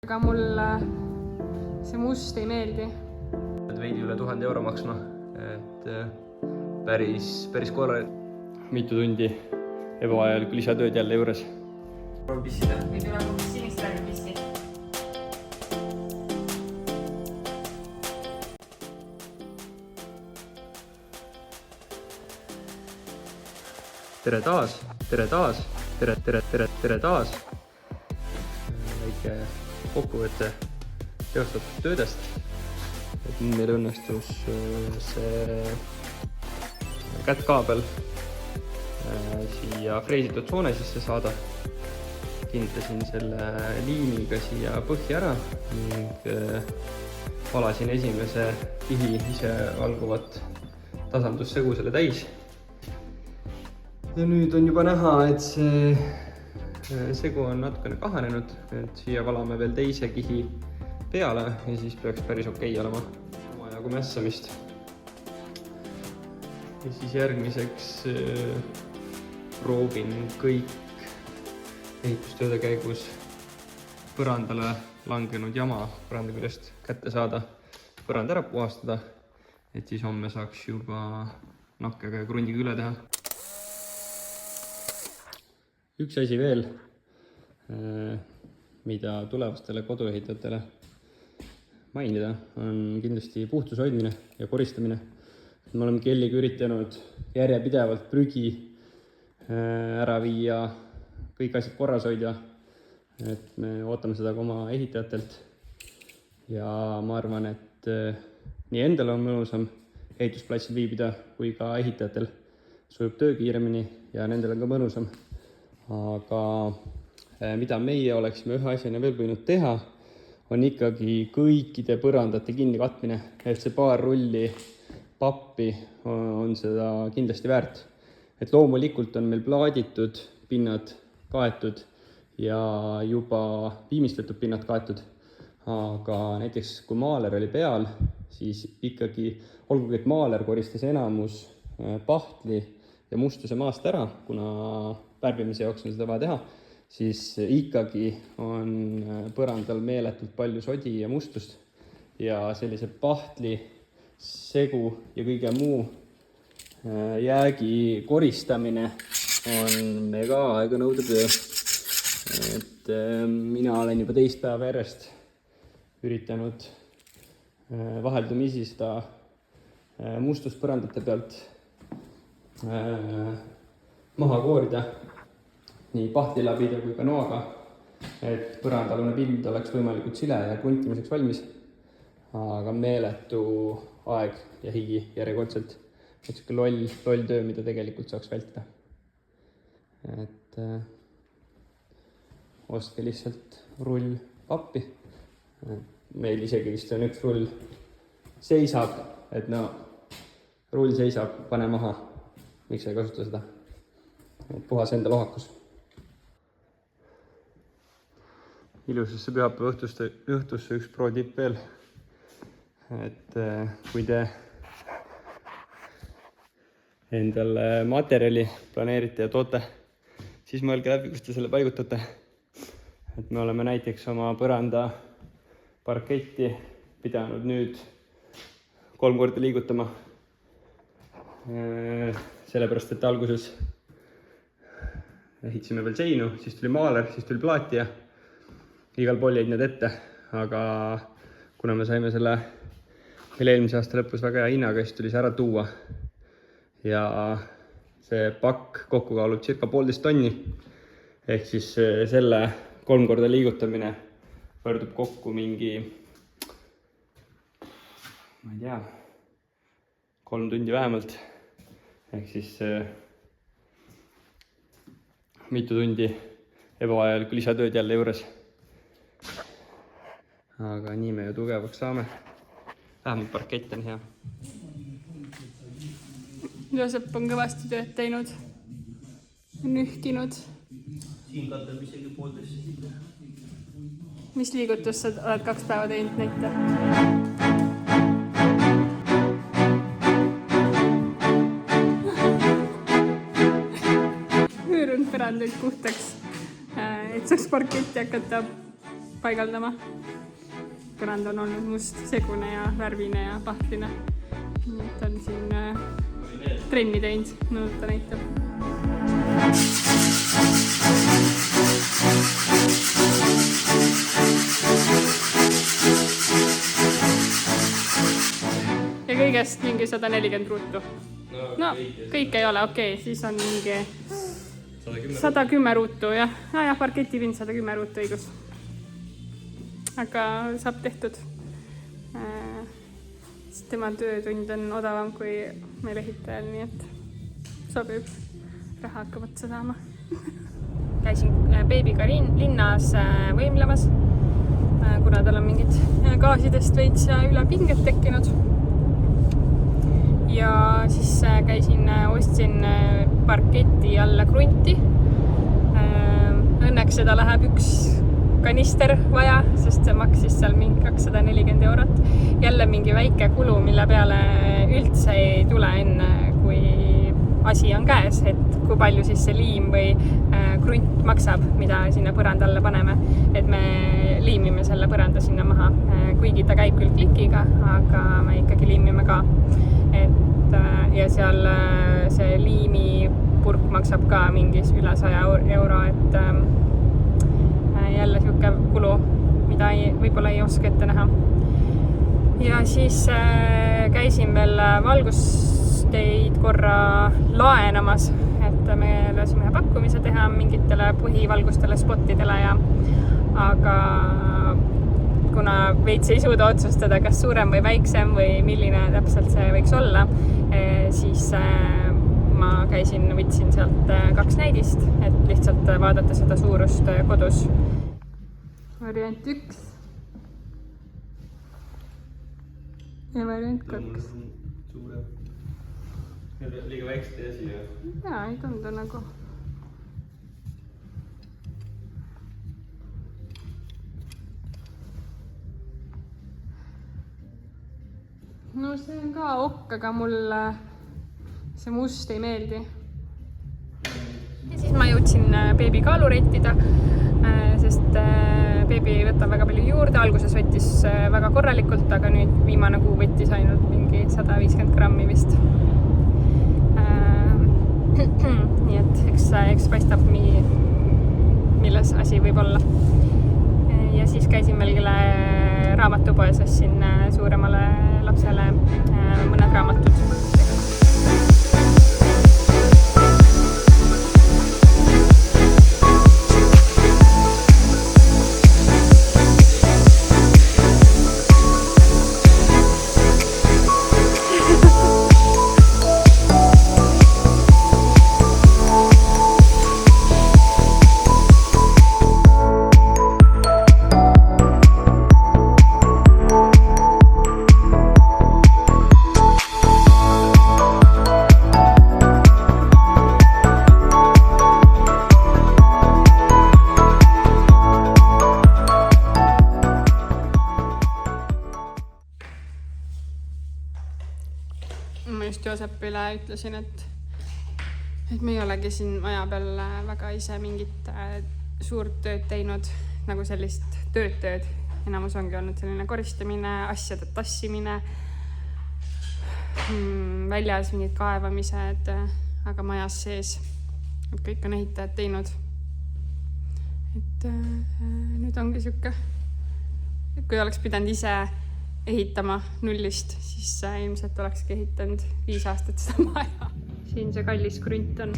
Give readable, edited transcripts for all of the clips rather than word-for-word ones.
aga mulle see must ei meeldi. Veidi üle 1000 euro maksma, et päris korral. Mitu tundi ebavajalikku lisatööd jälle juures. Proovime pissida. Või tuleb pissinist räägib pissi. Tere taas. Väike kokkuvõte teostatud töödest. Et meil õnnestus see kättkaabel siia freesitud tsoone sisse saada. Kintasin selle liiniga siia põhja ära ning valasin esimese kihi ise valguvat tasandussegusele täis. Ja nüüd on juba näha, et see segu on natukene kahanenud, et siia valame veel teise kihi peale ja siis peaks päris okei olema. Omajagu mässamist. Ja siis järgmiseks proovin kõik ehitustööde käigus põrandale langenud jama põranda küljest kätte saada, põrand ära puhastada, et siis homme saaks juba nakkega ja krundiga üle teha. Üks asi veel, mida tulevastele koduehitajatele mainida, on kindlasti puhtuse hoidmine ja koristamine. Me oleme kelliga üritanud järjepidevalt prügi ära viia, kõik asjad korras hoida, et me ootame seda ka oma ehitajatelt. Ja ma arvan, et nii endal on mõnusam ehitusplatsil viibida, kui ka ehitajatel sujub töö kiiremini ja nendel on ka mõnusam. Aga mida meie oleksime ühe asjana veel võinud teha, on ikkagi kõikide põrandate kinni katmine, et see paar rulli pappi on seda kindlasti väärt. Et loomulikult on meil plaaditud pinnad kaetud ja juba viimistletud pinnad kaetud, aga näiteks kui maaler oli peal, siis ikkagi olgugi, et maaler koristas enamus pahtli ja mustuse maast ära, kuna pärbimise jaoks on seda vaja teha, siis ikkagi on põrandal meeletult palju sodi ja mustust ja sellise pahtli, segu ja kõige muu jäägi koristamine on mega aeganõudev töö. Et mina olen juba teist päeva järjest üritanud vaheldumisi seda mustust põrandate pealt maha koorida nii pahtilabide kui ka noaga, et põrandalune pind oleks võimalikult sile ja kruntimiseks valmis. Aga meeletu aeg ja higi järjekordselt. Et siuke loll töö, mida tegelikult saaks vältida. Et ostke lihtsalt rull pappi. Meil isegi vist on üks rull seisab, et no rull seisab, pane maha. Miks ei kasuta seda? Puhas enda lohakus. Ilusasse pühapäeva õhtusse üks pro tipp veel. Et kui te endale materjali planeerite ja toote, siis mõelge läbi, kus te selle paigutate. Et me oleme näiteks oma põranda parketti pidanud nüüd 3 korda liigutama. Sellepärast, et alguses ehitasime veel seinu, siis tuli maaler, siis tuli plaatija. Igal pool jäid need ette, aga kuna me saime selle meil eelmise aasta lõpus väga hea hinnaga, siis tuli see ära tuua. Ja see pakk kokku kaalub circa 1,5 tonni. Ehk siis selle 3 korda liigutamine võrdub kokku mingi, ma ei tea, 3 tundi vähemalt. Ehk siis mitu tundi ebavajalikku lisatööd jälle juures. Aga nii me ju tugevaks saame. Vähemalt parkett on hea. Joosep on kõvasti tööd teinud. Nühkinud. Siin katab isegi 1,5. Mis liigutus sa oled 2 päeva teinud näite? Hüürunud põrandaid puhtaks, et saaks parketti hakata paigaldama. Põrand on olnud must, segune ja värvine ja pahtline. Nii et on siin trenni teinud, nõud ta näitab. Ja kõigest mingi 140 ruutu. No, kõik ei ole okei, siis on mingi 110 ruutu, jah. Ja parketipind 110 ruutu õigus. Aga saab tehtud. Tema töötund on odavam kui meil ehitajal, nii et sobib. Raha hakkab otsa saama. Käisin beebiga linnas võimlemas, kuna tal on mingid gaasidest veits üle pinget tekkinud. Ja siis ostsin parketi alla krunti. Õnneks seda läheb üks kanister vaja, sest see maksis seal mingi 240 €. Jälle mingi väike kulu, mille peale üldse ei tule enne, kui asi on käes, et kui palju siis see liim või krunt maksab, mida sinna põranda alla paneme. Et me liimime selle põranda sinna maha, kuigi ta käib küll klikiga, aga me ikkagi liimime ka. Ja seal see liimipurk maksab ka mingis üle 100 €, et jälle siuke kulu, mida võib-olla ei oska ette näha. Ja siis käisin veel valgusteid korra laenamas, et me lasime ühe pakkumise teha mingitele põhivalgustele, spottidele aga kuna veits ei suuda otsustada, kas suurem või väiksem või milline täpselt see võiks olla, siis ma võtsin sealt 2 näidist, et lihtsalt vaadata seda suurust kodus. Variant 1 ja variant 2. Liiga väikselt ei asi, jah? Jaa, ei tundu nagu. No see on ka okk, aga mulle see must ei meeldi. Ja siis ma jõudsin beebi kaalu rettida, sest beebi võtab väga palju juurde. Alguses võttis väga korralikult, aga nüüd viimane kuu võttis ainult mingi 150 grammi vist. Nii et eks paistab, milles asi võib olla. Ja siis käisin veel raamatupoes, ostsin suuremale lapsele mõned raamatud. Ma just Joosepile ütlesin, et me ei olegi siin maja peal väga ise mingit suurt tööd teinud, nagu sellist tööd. Enamus ongi olnud selline koristamine, asjade tassimine, väljas mingid kaevamised, aga majas sees. Et kõik on ehitajad teinud. Et nüüd ongi siuke, et kui oleks pidanud ise ehitama nullist, siis ilmselt olekski ehitanud 5 aastat seda maja. Siin see kallis krunt on.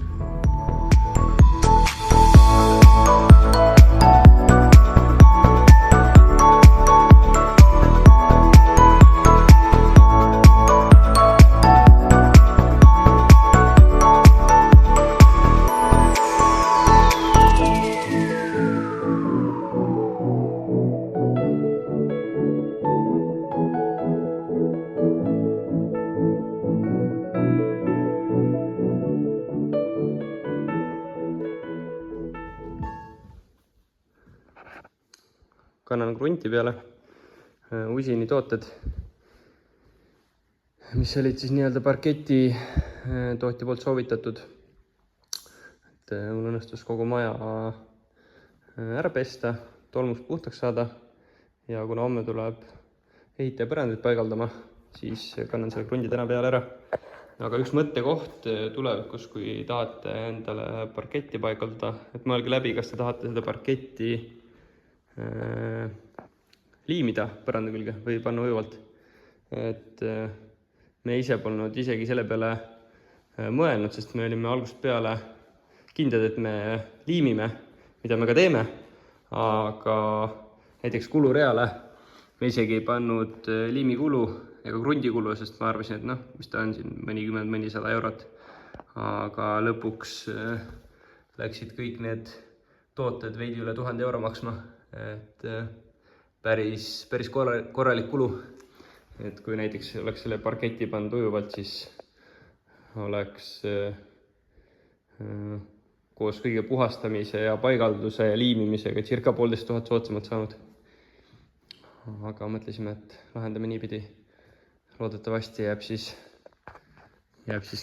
Kannan krunti peale usini tooted, mis olid siis nii-öelda parketi tootja poolt soovitatud. Et mul õnnestus kogu maja ära pesta, tolmuks puhtaks saada ja kuna homme tuleb ehitaja põrandaid paigaldama, siis kannan selle krundi täna peale ära. Aga üks mõttekoht tulevikus, kui tahate endale parketti paigaldada, et mõelge läbi, kas te tahate seda parketti liimida põranda külge või panna ujuvalt. Et me ise polnud isegi selle peale mõelnud, sest me olime algusest peale kindlad, et me liimime, mida me ka teeme, aga näiteks kulureale me isegi ei pannud liimikulu ega krundikulu, sest ma arvasin, et mis ta on siin mõnikümmend, mõnisada eurot. Aga lõpuks läksid kõik need tooted veidi üle 1000 euro maksma, et päris korralik kulu. Et kui näiteks oleks selle parketi pannud ujuvalt, siis oleks koos kõige puhastamise ja paigalduse ja liimimisega circa 1500 soodsamalt saanud. Aga mõtlesime, et lahendame niipidi. Loodetavasti jääb siis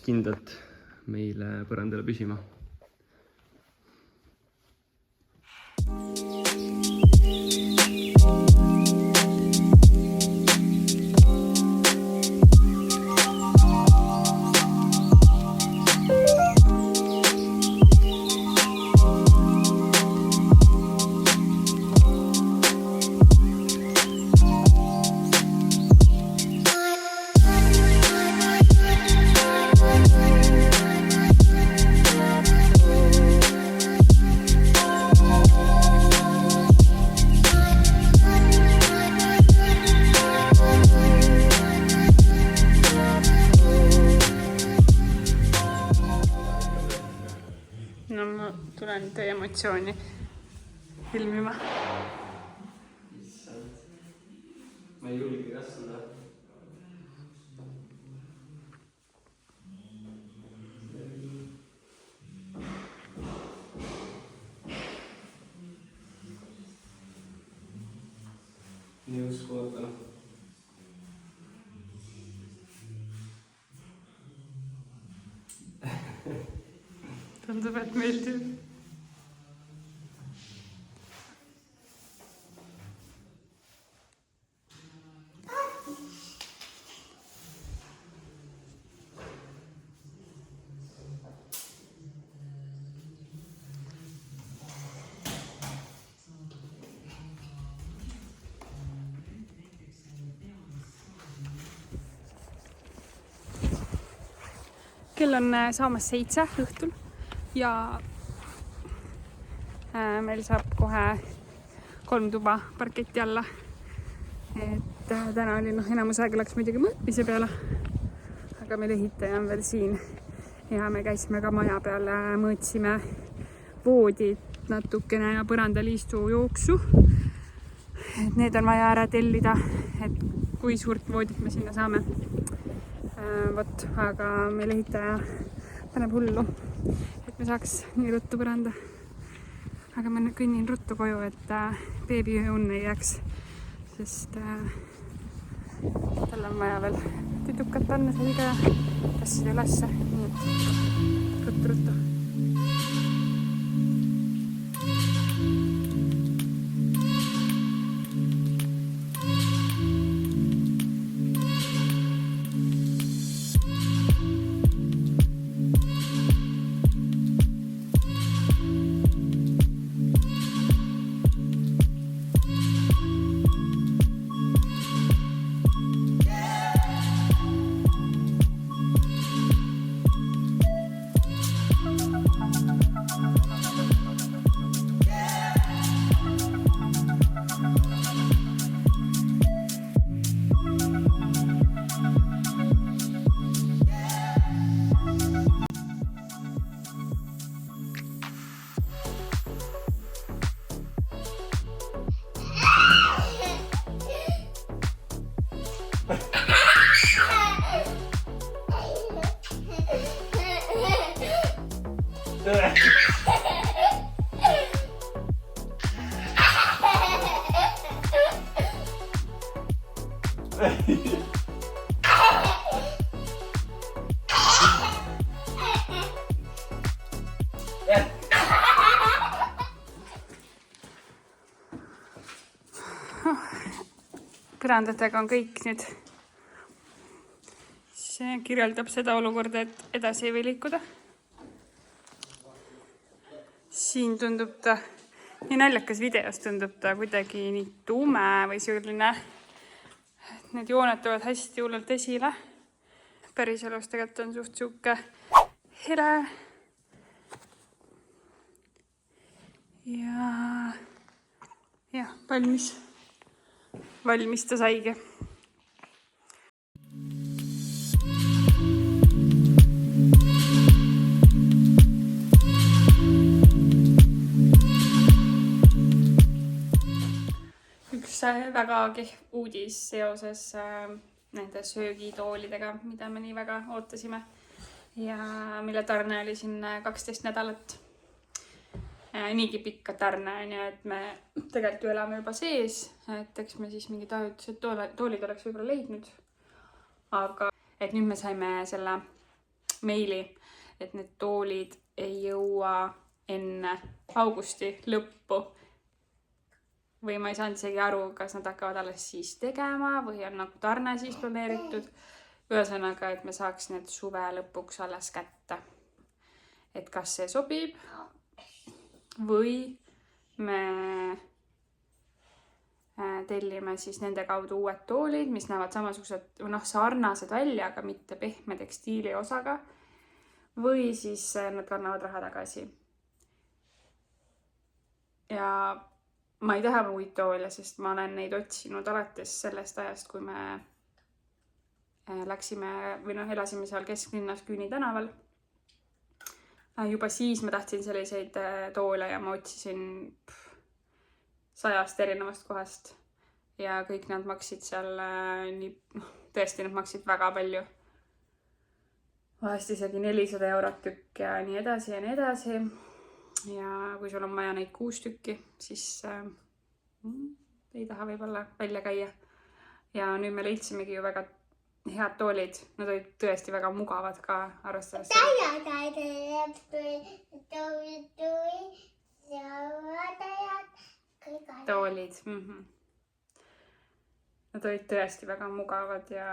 kindlalt meile põrandale püsima. No ma tulen teie emotsiooni filmima. Ma ei julge kasvada. Nii uskumata. Tundub, et meeldib. Kell on saamas 7 õhtul ja meil saab kohe 3 tuba parketi alla. Et täna oli enamus aega läks muidugi mõõtmise peale, aga meil ehitaja on veel siin ja me käisime ka maja peale, mõõtsime voodid natukene ja põrandaliistu jooksu. Et need on vaja ära tellida, et kui suurt voodit me sinna saame. Aga meil ehitaja paneb hullu, et me saaks nii ruttu põranda. Aga ma kõnnin ruttu koju, et beebiõunne ei jääks, sest tal on vaja veel tüdukat panna selga ja tassida ülesse. Ruttu. põrandatega on kõik nüüd. See kirjeldab seda olukorda, et edasi ei või liikuda. Siin tundub ta, nii naljakas videos tundub ta kuidagi nii tume või selline. Need jooned tulevad hästi hullult esile. Päris elus tegelikult on suht siuke hele. Ja valmis ta saigi. Üks väga kehv uudis seoses nende söögitoolidega, mida me nii väga ootasime ja mille tarne oli siin 12 nädalat. Niigi pikka tarne, nii et me tegelikult ju elame juba sees, et eks me siis mingid ajutised toolid oleks võib-olla leidnud. Aga et nüüd me saime selle meili, et need toolid ei jõua enne augusti lõppu. Või ma ei saanud isegi aru, kas nad hakkavad alles siis tegema või on nagu tarne siis planeeritud. Ühesõnaga, et me saaks need suve lõpuks alles kätte. Et kas see sobib? Või me tellime siis nende kaudu uued toolid, mis näevad samasugused, sarnased välja, aga mitte pehme tekstiili osaga. Või siis nad kannavad raha tagasi. Ja ma ei taha muid toole, sest ma olen neid otsinud alates sellest ajast, kui me läksime või elasime seal kesklinnas Küüni tänaval. Juba siis ma tahtsin selliseid toole ja ma otsisin 100 erinevast kohast ja kõik nad maksid seal tõesti nad maksid väga palju. Vahest isegi 400 eurot tükk ja nii edasi ja nii edasi. Ja kui sul on vaja neid 6 tükki, siis ei taha võib-olla välja käia. Ja nüüd me leidsimegi ju väga head toolid. Nad olid tõesti väga mugavad ka arvestades. Toolid. Nad olid tõesti väga mugavad ja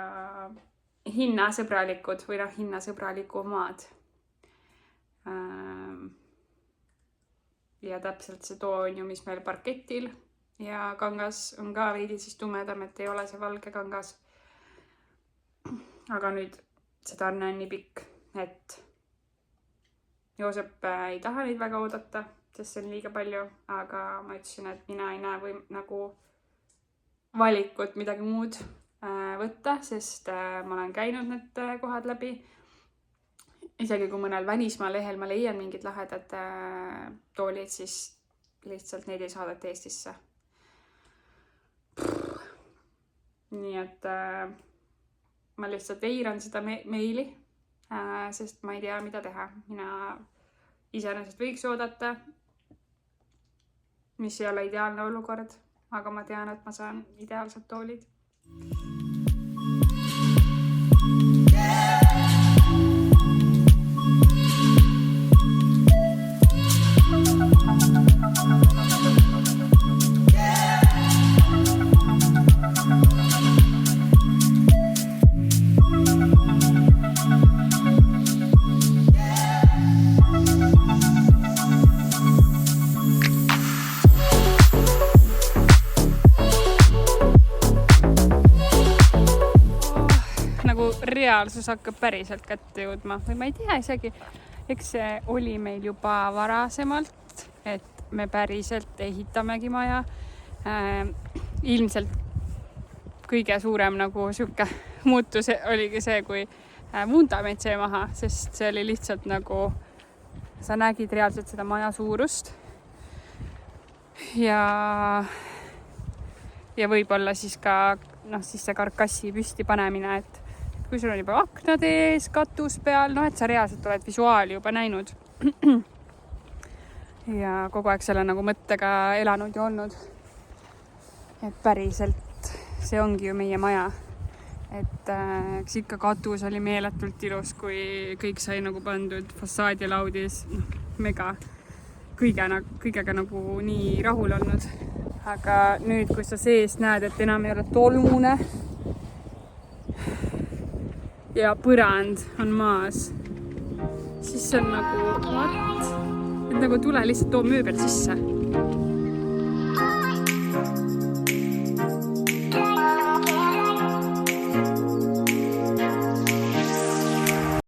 hinnasõbralikud või hinnasõbralikumad. Ja täpselt see toon ju, mis meil parketil ja kangas on ka veidi siis tumedam, et ei ole see valge kangas. Aga nüüd see tarne on nii pikk, et Joosep ei taha neid väga oodata, sest see on liiga palju, aga ma ütlesin, et mina ei näe või nagu valikut midagi muud võtta, sest ma olen käinud need kohad läbi. Isegi kui mõnel välismaa lehel ma leian mingid lahedad toolid, siis lihtsalt neid ei saadeta Eestisse. Nii et ma lihtsalt eiran seda meili, sest ma ei tea, mida teha. Mina iseenesest võiks oodata, mis ei ole ideaalne olukord, aga ma tean, et ma saan ideaalsed toolid. Reaalsus hakkab päriselt kätte jõudma või ma ei tea isegi, eks see oli meil juba varasemalt, et me päriselt ehitamegi maja. Ilmselt kõige suurem nagu siuke muutus oligi see, kui vundament sai maha, sest see oli lihtsalt nagu, sa nägid reaalselt seda maja suurust ja võib-olla siis ka siis see karkassi püsti panemine, et kui sul on juba aknad ees, katus peal, et sa reaalselt oled visuaali juba näinud. Ja kogu aeg selle nagu mõttega elanud ja olnud. Et päriselt see ongi ju meie maja. Et eks ikka katus oli meeletult ilus, kui kõik sai nagu pandud fassaadi laudis mega kõigega nagu nii rahul olnud. aga nüüd, kui sa sees näed, et enam ei ole tolmune ja põrand on maas, siis see on nagu, et nagu tule lihtsalt too mööbel sisse.